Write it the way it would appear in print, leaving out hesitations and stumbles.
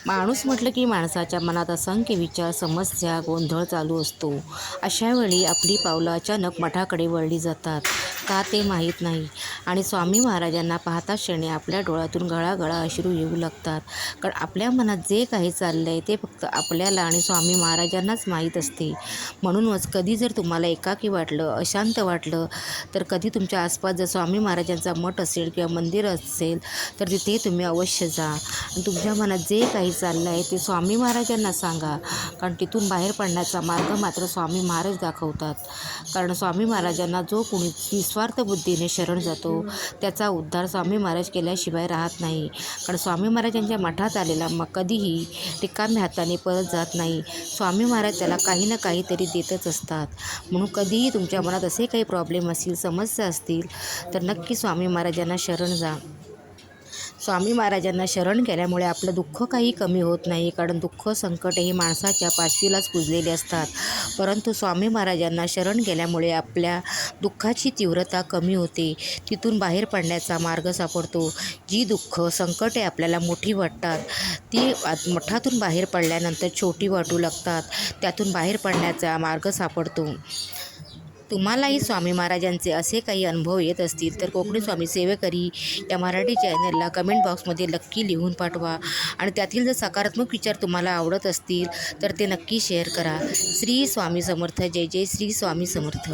माणूस म्हटलं की माणसाच्या मनात असंख्य विचार, समस्या, गोंधळ चालू असतो. अशा वेळी आपली पावलं अचानक मठाकडे वळली जातात, का ते माहीत नाही. आणि स्वामी महाराजांना पाहताच क्षणी आपल्या डोळ्यातून गळागळा अश्रू येऊ लागतात. कारण आपल्या मनात जे काही चाललंय ते फक्त आपल्याला आणि स्वामी महाराजांनाच माहीत असते. म्हणूनच कधी जर तुम्हाला एकाकी वाटलं, अशांत वाटलं, तर कधी तुमच्या आसपास जर स्वामी महाराजांचा मठ असेल किंवा मंदिर असेल, तर तिथे तुम्ही अवश्य जा. आणि तुमच्या मनात जे काही चाललं आहे ते स्वामी महाराजांना सांगा. कारण तिथून बाहेर पडण्याचा मार्ग मात्र स्वामी महाराज दाखवतात. कारण स्वामी महाराजांना जो कोणी निस्वार्थ बुद्धीने शरण जातो त्याचा उद्धार स्वामी महाराज केल्याशिवाय राहत नाही. कारण स्वामी महाराजांच्या मठात आलेला मग कधीही रिकाम्या हाताने परत जात नाही. स्वामी महाराज त्याला काही ना काहीतरी देतच असतात. म्हणून कधीही तुमच्या मनात असे काही प्रॉब्लेम असतील, समस्या असतील, तर नक्की स्वामी महाराजांना शरण जा. स्वामी महाराजांना शरण गेल्यामुळे आपलं दुःख काही कमी होत नाही. कारण दुःख, संकट हे माणसाच्या पाचवीलाच पुजलेले असतात. परंतु स्वामी महाराजांना शरण गेल्यामुळे आपल्या दुःखाची तीव्रता कमी होते. तिथून बाहेर पडण्याचा मार्ग सापडतो. जी दुःख, संकटे आपल्याला मोठी वाटतात ती मठातून बाहेर पडल्यानंतर छोटी वाटू लागतात. त्यातून बाहेर पडण्याचा मार्ग सापडतो. तुम्हालाही स्वामी महाराजांचे असे काही अनुभव येत असतील तर कोकणी स्वामी सेवेकरी या मराठी चॅनलला कमेंट बॉक्समध्ये नक्की लिहून पाठवा. आणि त्यातील जर सकारात्मक विचार तुम्हाला आवडत असतील तर ते नक्की शेअर करा. श्री स्वामी समर्थ. जय जय श्री स्वामी समर्थ.